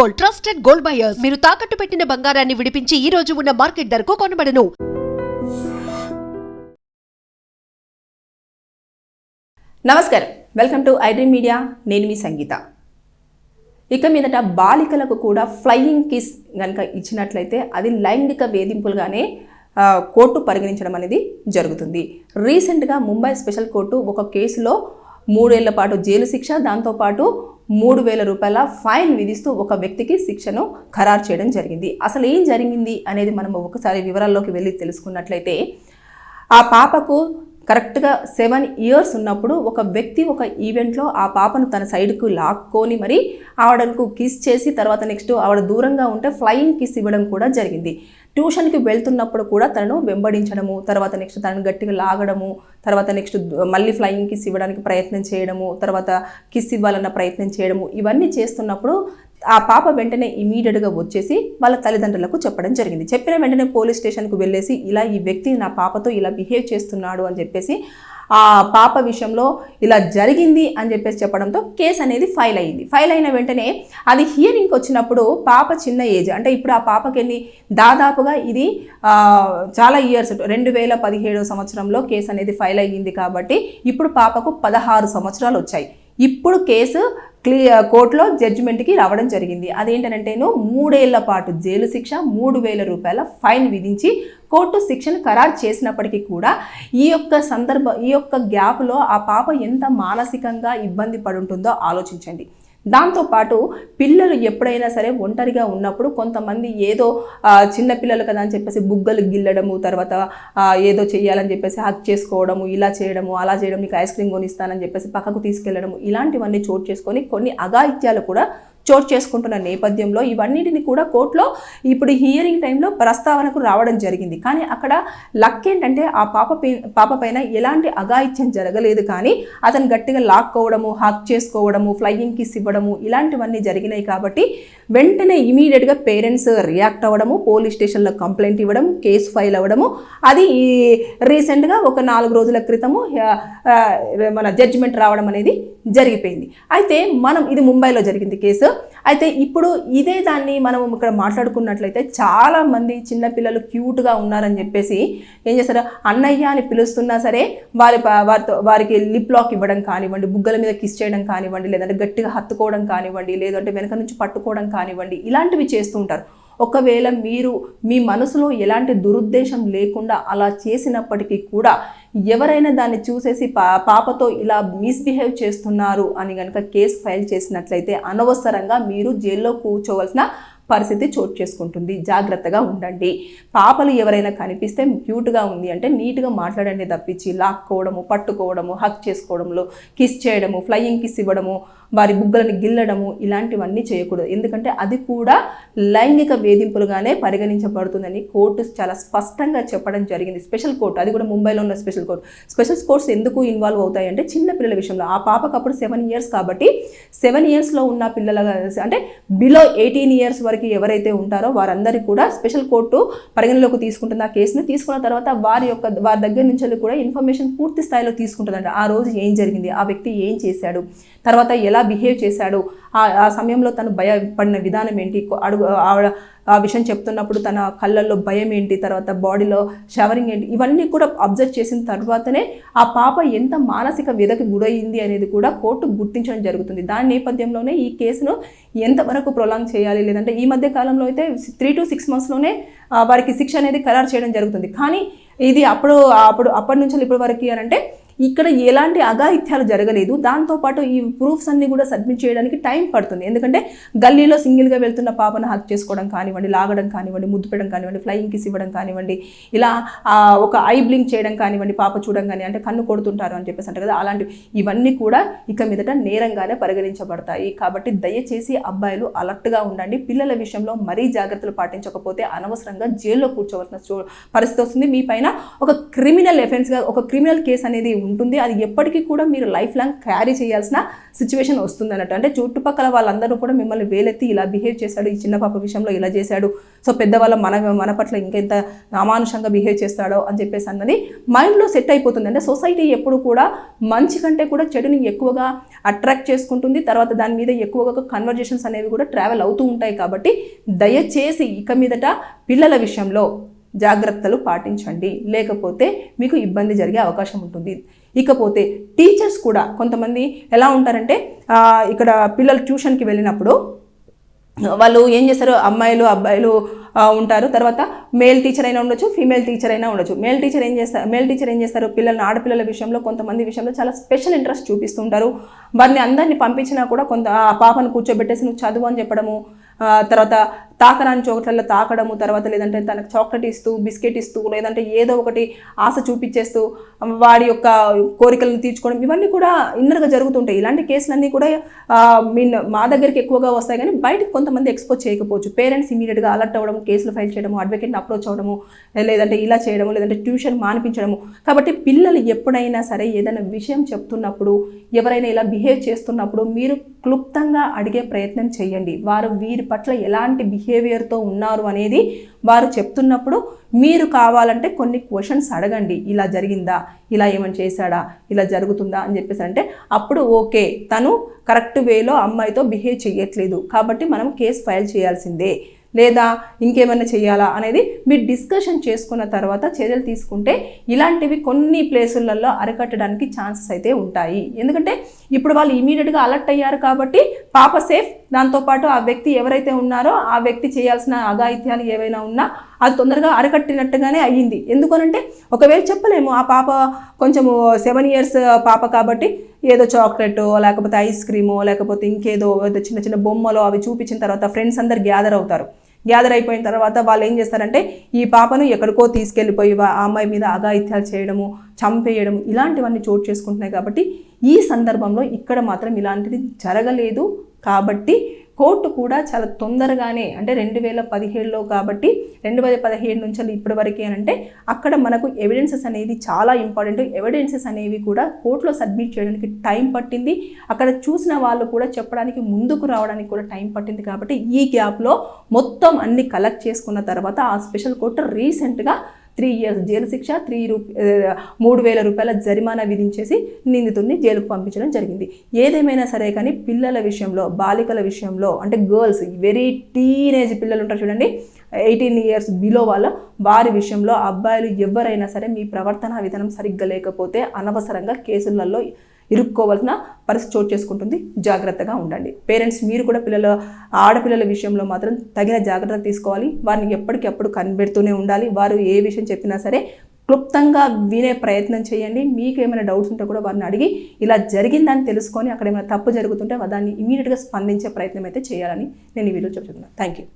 Gold, trusted gold buyers. మీరు తాకట్టు పెట్టిన బంగారాన్ని విడిపించి ఈ రోజు ఉన్న మార్కెట్ ధరకు కొనబడను. నమస్కారం, వెల్కమ్ టు ఐడ్రీమ్ మీడియా. నేను మీ సంగీత. ఇక మీదట బాలికలకు కూడా ఫ్లయింగ్ కిస్ కనుక ఇచ్చినట్లయితే అది లైంగిక వేధింపులుగానే కోర్టు పరిగణించడం అనేది జరుగుతుంది. రీసెంట్గా ముంబై స్పెషల్ కోర్టు ఒక కేసులో 3 ఏళ్ల పాటు జైలు శిక్ష, దాంతోపాటు 3,000 రూపాయల ఫైన్ విధిస్తూ ఒక వ్యక్తికి శిక్షను ఖరారు చేయడం జరిగింది. అసలు ఏం జరిగింది అనేది మనం ఒకసారి వివరాల్లోకి వెళ్ళి తెలుసుకున్నట్లయితే, ఆ పాపకు కరెక్ట్గా 7 ఇయర్స్ ఉన్నప్పుడు ఒక వ్యక్తి ఒక ఈవెంట్లో ఆ పాపను తన సైడ్కు లాక్కొని మరి ఆవిడకు కిస్ చేసి తర్వాత నెక్స్ట్ ఆవిడ దూరంగా ఉంటే ఫ్లయింగ్ కిస్ ఇవ్వడం కూడా జరిగింది. ట్యూషన్కి వెళ్తున్నప్పుడు కూడా తనను వెంబడించడము, తర్వాత నెక్స్ట్ తనను గట్టిగా లాగడము, తర్వాత నెక్స్ట్ మళ్ళీ ఫ్లయింగ్ కిస్ ఇవ్వడానికి ప్రయత్నం చేయడము, తర్వాత కిస్ ఇవ్వాలన్న ప్రయత్నం చేయడము, ఇవన్నీ చేస్తున్నప్పుడు ఆ పాప వెంటనే ఇమీడియట్గా వచ్చేసి వాళ్ళ తల్లిదండ్రులకు చెప్పడం జరిగింది. చెప్పిన వెంటనే పోలీస్ స్టేషన్కు వెళ్ళేసి ఇలా ఈ వ్యక్తి నా పాపతో ఇలా బిహేవ్ చేస్తున్నాడు అని చెప్పేసి ఆ పాప విషయంలో ఇలా జరిగింది అని చెప్పేసి చెప్పడంతో కేసు అనేది ఫైల్ అయింది. ఫైల్ అయిన వెంటనే అది హియరింగ్కి వచ్చినప్పుడు పాప చిన్న ఏజ్, అంటే ఇప్పుడు ఆ పాపకి దాదాపుగా ఇది చాలా ఇయర్స్ 2017 సంవత్సరంలో కేసు అనేది ఫైల్ అయ్యింది కాబట్టి ఇప్పుడు పాపకు 16 సంవత్సరాలు వచ్చాయి. ఇప్పుడు కేసు కోర్టులో జడ్జిమెంట్కి రావడం జరిగింది. అదేంటంటేను 3 ఏళ్ల పాటు జైలు శిక్ష, 3,000 రూపాయల ఫైన్ విధించి కోర్టు శిక్షను ఖరారు చేసినప్పటికీ కూడా ఈ యొక్క గ్యాప్లో ఆ పాప ఎంత మానసికంగా ఇబ్బంది పడుంటుందో ఆలోచించండి. దాంతోపాటు పిల్లలు ఎప్పుడైనా సరే ఒంటరిగా ఉన్నప్పుడు కొంతమంది ఏదో చిన్నపిల్లలు కదా అని చెప్పేసి బుగ్గలు గిల్లడము, తర్వాత ఏదో చేయాలని చెప్పేసి హక్ చేసుకోవడము, ఇలా చేయడము, అలా చేయడం, నీకు ఐస్ క్రీమ్ కొనిస్తానని చెప్పేసి పక్కకు తీసుకెళ్లడము, ఇలాంటివన్నీ చోటు చేసుకొని కొన్ని అఘాయిత్యాలు కూడా చోటు చేసుకుంటున్న నేపథ్యంలో ఇవన్నిటిని కూడా కోర్టులో ఇప్పుడు హియరింగ్ టైంలో ప్రస్తావనకు రావడం జరిగింది. కానీ అక్కడ లక్ ఏంటంటే ఆ పాప పైన ఎలాంటి అఘాయిత్యం జరగలేదు, కానీ అతను గట్టిగా లాక్కోవడము, హక్ చేసుకోవడము, ఫ్లయింగ్ కిస్ ఇవ్వడము, ఇలాంటివన్నీ జరిగినాయి. కాబట్టి వెంటనే ఇమీడియట్గా పేరెంట్స్ రియాక్ట్ అవ్వడము, పోలీస్ స్టేషన్లో కంప్లైంట్ ఇవ్వడం, కేసు ఫైల్ అవ్వడము, అది రీసెంట్గా ఒక 4 రోజుల క్రితము మన జడ్జిమెంట్ రావడం అనేది జరిగిపోయింది. అయితే ఇది ముంబైలో జరిగింది కేసు. అయితే ఇప్పుడు ఇదే దాన్ని మనం ఇక్కడ మాట్లాడుకున్నట్లయితే చాలా మంది చిన్నపిల్లలు క్యూట్గా ఉన్నారని చెప్పేసి ఏం చేస్తారు, అన్నయ్య అని పిలుస్తున్నా సరే వారికి లిప్ లాక్ ఇవ్వడం కానివ్వండి, బుగ్గల మీద కిస్ చేయడం కానివ్వండి, లేదంటే గట్టిగా హత్తుకోవడం కానివ్వండి, లేదంటే వెనక నుంచి పట్టుకోవడం కానివ్వండి, ఇలాంటివి చేస్తూ ఉంటారు. ఒకవేళ మీరు మీ మనసులో ఎలాంటి దురుద్దేశం లేకుండా అలా చేసినప్పటికీ కూడా ఎవరైనా దాన్ని చూసేసి పాపతో ఇలా మిస్బిహేవ్ చేస్తున్నారు అని కనుక కేసు ఫైల్ చేసినట్లయితే అనవసరంగా మీరు జైల్లో కూర్చోవలసిన పరిస్థితి చోటు చేసుకుంటుంది. జాగ్రత్తగా ఉండండి. పాపలు ఎవరైనా కనిపిస్తే క్యూట్గా ఉంది అంటే నీట్గా మాట్లాడండి తప్పించి లాక్కోవడము, పట్టుకోవడము, హక్ చేసుకోవడంలో, కిస్ చేయడము, ఫ్లయింగ్ కిస్ ఇవ్వడము, వారి బుగ్గలను గిల్లడము, ఇలాంటివన్నీ చేయకూడదు. ఎందుకంటే అది కూడా లైంగిక వేధింపులుగానే పరిగణించబడుతుందని కోర్టు చాలా స్పష్టంగా చెప్పడం జరిగింది. స్పెషల్ కోర్టు, అది కూడా ముంబైలో ఉన్న స్పెషల్ కోర్టు. స్పెషల్ కోర్ట్స్ ఎందుకు ఇన్వాల్వ్ అవుతాయంటే చిన్నపిల్లల విషయంలో. ఆ పాపకు అప్పుడు 7 ఇయర్స్ కాబట్టి 7 ఇయర్స్లో ఉన్న పిల్లల అంటే బిలో 18 ఇయర్స్ వరకు ఎవరైతే ఉంటారో వారందరికీ కూడా స్పెషల్ కోర్టు పరిగణలోకి తీసుకుంటుంది. ఆ కేసును తీసుకున్న తర్వాత వారి దగ్గర నుంచి కూడా ఇన్ఫర్మేషన్ పూర్తి స్థాయిలో తీసుకుంటుందంట. ఆ రోజు ఏం జరిగింది, ఆ వ్యక్తి ఏం చేశాడు, తర్వాత ఎలా బిహేవ్ చేశాడు, ఆ సమయంలో తను భయపడిన విధానం ఏంటి, ఆ విషయం చెప్తున్నప్పుడు తన కళ్ళల్లో భయం ఏంటి, తర్వాత బాడీలో షవరింగ్ ఏంటి, ఇవన్నీ కూడా అబ్జర్వ్ చేసిన తర్వాతనే ఆ పాప ఎంత మానసిక వ్యధకి గురయింది అనేది కూడా కోర్టు గుర్తించడం జరుగుతుంది. దాని నేపథ్యంలోనే ఈ కేసును ఎంతవరకు ప్రొలాంగ్ చేయాలి, లేదంటే ఈ మధ్య కాలంలో అయితే 3 to 6 monthsలోనే వారికి శిక్ష అనేది ఖరారు చేయడం జరుగుతుంది. కానీ ఇది అప్పటి నుంచి ఇప్పటి వరకు అంటే ఇక్కడ ఎలాంటి అఘాయిత్యాలు జరగలేదు. దాంతోపాటు ఈ ప్రూఫ్స్ అన్నీ కూడా సబ్మిట్ చేయడానికి టైం పడుతుంది. ఎందుకంటే గల్లీలో సింగిల్గా వెళ్తున్న పాపను హక్ చేసుకోవడం కానివ్వండి, లాగడం కానివ్వండి, ముద్దు పెట్టడం కానివ్వండి, ఫ్లయింగ్ కిస్ ఇవ్వడం కానివ్వండి, ఇలా ఒక ఐ బ్లింక్ చేయడం కానివ్వండి, పాప చూడంగానే అంటే కన్ను కొడుతుంటారు అని చెప్పేసి అంటారు కదా, అలాంటివి ఇవన్నీ కూడా ఇక మీదట నేరంగానే పరిగణించబడతాయి. కాబట్టి దయచేసి అబ్బాయిలు అలర్ట్గా ఉండండి. పిల్లల విషయంలో మరీ జాగ్రత్తలు పాటించకపోతే అనవసరంగా జైల్లో కూర్చోవలసిన పరిస్థితి వస్తుంది. మీ పైన ఒక క్రిమినల్ కేసు అనేది ఉంటుంది. అది ఎప్పటికీ కూడా మీరు లైఫ్ లాంగ్ క్యారీ చేయాల్సిన సిచ్యువేషన్ వస్తుంది అన్నట్టు. అంటే చుట్టుపక్కల వాళ్ళందరూ కూడా మిమ్మల్ని వేలెత్తి ఇలా బిహేవ్ చేశాడు, ఈ చిన్న పాప విషయంలో ఇలా చేశాడు, సో పెద్దవాళ్ళ మన పట్ల ఇంకెంత అమానుషంగా బిహేవ్ చేస్తాడో అని చెప్పేసి అన్నది మైండ్లో సెట్ అయిపోతుంది. అంటే సొసైటీ ఎప్పుడు కూడా మంచి కంటే కూడా చెడుని ఎక్కువగా అట్రాక్ట్ చేసుకుంటుంది. తర్వాత దాని మీద ఎక్కువగా కన్వర్జేషన్స్ అనేవి కూడా ట్రావెల్ అవుతూ ఉంటాయి. కాబట్టి దయచేసి ఇక మీదట పిల్లల విషయంలో జాగ్రత్తలు పాటించండి, లేకపోతే మీకు ఇబ్బంది జరిగే అవకాశం ఉంటుంది. ఇకపోతే టీచర్స్ కూడా కొంతమంది ఎలా ఉంటారంటే ఇక్కడ పిల్లలు ట్యూషన్కి వెళ్ళినప్పుడు వాళ్ళు ఏం చేస్తారు, అమ్మాయిలు అబ్బాయిలు ఉంటారు, తర్వాత మేల్ టీచర్ అయినా ఉండొచ్చు, ఫీమేల్ టీచర్ అయినా ఉండొచ్చు. మేల్ టీచర్ ఏం చేస్తారు పిల్లల్ని, ఆడపిల్లల విషయంలో కొంతమంది విషయంలో చాలా స్పెషల్ ఇంట్రెస్ట్ చూపిస్తుంటారు. వారిని అందరినీ పంపించినా కూడా ఆ పాపను కూర్చోబెట్టేసి నువ్వు చదువు అని చెప్పడము, తర్వాత తాకరాని చోట్లలో తాకడము, తర్వాత లేదంటే తనకు చాక్లెట్ ఇస్తూ, బిస్కెట్ ఇస్తూ, లేదంటే ఏదో ఒకటి ఆశ చూపించేస్తూ వాడి యొక్క కోరికలను తీర్చుకోవడం, ఇవన్నీ కూడా ఇన్నర్గా జరుగుతుంటాయి. ఇలాంటి కేసులన్నీ కూడా మా దగ్గరికి ఎక్కువగా వస్తాయి, కానీ బయటకు కొంతమంది ఎక్స్పోజ్ చేయకపోవచ్చు. పేరెంట్స్ ఇమీడియట్గా అలర్ట్ అవ్వడం, కేసులు ఫైల్ చేయడము, అడ్వకేట్ని అప్రోచ్ అవ్వడము, లేదంటే ఇలా చేయడము, లేదంటే ట్యూషన్ మానిపించడము. కాబట్టి పిల్లలు ఎప్పుడైనా సరే ఏదైనా విషయం చెప్తున్నప్పుడు, ఎవరైనా ఇలా బిహేవ్ చేస్తున్నప్పుడు మీరు క్లుప్తంగా అడిగే ప్రయత్నం చేయండి. వారు వీరి పట్ల ఎలాంటి బిహేవియర్తో ఉన్నారు అనేది వారు చెప్తున్నప్పుడు మీరు కావాలంటే కొన్ని క్వశ్చన్స్ అడగండి. ఇలా జరిగిందా, ఇలా ఏమైనా చేశాడా, ఇలా జరుగుతుందా అని చెప్పేసి అంటే అప్పుడు ఓకే, తను కరెక్ట్ వేలో అమ్మాయితో బిహేవ్ చేయట్లేదు కాబట్టి మనం కేసు ఫైల్ చేయాల్సిందే, లేదా ఇంకేమైనా చేయాలా అనేది మీరు డిస్కషన్ చేసుకున్న తర్వాత చర్యలు తీసుకుంటే ఇలాంటివి కొన్ని ప్లేసులలో అరికట్టడానికి ఛాన్సెస్ అయితే ఉంటాయి. ఎందుకంటే ఇప్పుడు వాళ్ళు ఇమీడియట్గా అలర్ట్ అయ్యారు కాబట్టి పాప సేఫ్. దాంతోపాటు ఆ వ్యక్తి ఎవరైతే ఉన్నారో ఆ వ్యక్తి చేయాల్సిన అఘాయిత్యాలు ఏవైనా ఉన్నా అది తొందరగా అరికట్టినట్టుగానే అయ్యింది. ఎందుకనంటే ఒకవేళ చెప్పలేము, ఆ పాప కొంచెము 7 years పాప కాబట్టి ఏదో చాక్లెటో లేకపోతే ఐస్ క్రీమో లేకపోతే ఇంకేదో చిన్న చిన్న బొమ్మలో అవి చూపించిన తర్వాత ఫ్రెండ్స్ అందరు గ్యాదర్ అవుతారు. గ్యాదర్ అయిపోయిన తర్వాత వాళ్ళు ఏం చేస్తారంటే ఈ పాపను ఎక్కడికో తీసుకెళ్ళిపోయి ఆ అమ్మాయి మీద అఘాయిత్యాలు చేయడము, చంపేయడము, ఇలాంటివన్నీ చోటు చేసుకుంటున్నాయి. కాబట్టి ఈ సందర్భంలో ఇక్కడ మాత్రం ఇలాంటిది జరగలేదు. కాబట్టి కోర్టు కూడా చాలా తొందరగానే, అంటే 2017లో కాబట్టి 2017 నుంచి ఇప్పటి వరకే అంటే అక్కడ మనకు ఎవిడెన్సెస్ అనేది చాలా ఇంపార్టెంట్. ఎవిడెన్సెస్ అనేవి కూడా కోర్టులో సబ్మిట్ చేయడానికి టైం పట్టింది. అక్కడ చూసిన వాళ్ళు కూడా చెప్పడానికి ముందుకు రావడానికి కూడా టైం పట్టింది. కాబట్టి ఈ గ్యాప్లో మొత్తం అన్ని కలెక్ట్ చేసుకున్న తర్వాత ఆ స్పెషల్ కోర్టు రీసెంట్గా 3 years జైలు శిక్ష, 3,000 రూపాయల జరిమానా విధించేసి నిందితుడిని జైలుకు పంపించడం జరిగింది. ఏదేమైనా సరే కానీ పిల్లల విషయంలో, బాలికల విషయంలో, అంటే గర్ల్స్, వెరీ టీనేజ్ పిల్లలు ఉంటారు చూడండి, 18 years బిలో వారి విషయంలో అబ్బాయిలు ఎవరైనా సరే మీ ప్రవర్తన విధానం సరిగ్గా లేకపోతే అనవసరంగా కేసులలో ఇరుక్కోవాల్సిన పరిస్థితి చోటు చేసుకుంటుంది. జాగ్రత్తగా ఉండండి. పేరెంట్స్ మీరు కూడా ఆడపిల్లల విషయంలో మాత్రం తగిన జాగ్రత్త తీసుకోవాలి. వారిని ఎప్పటికప్పుడు కనిపెడుతూనే ఉండాలి. వారు ఏ విషయం చెప్పినా సరే క్లుప్తంగా వినే ప్రయత్నం చేయండి. మీకు ఏమైనా డౌట్స్ ఉంటే కూడా వారిని అడిగి ఇలా జరిగిందని తెలుసుకొని అక్కడ ఏమైనా తప్పు జరుగుతుంటే దాన్ని ఇమీడియట్గా స్పందించే ప్రయత్నం అయితే చేయాలని నేను ఈ వీడియో చెప్తున్నాను. Thank you.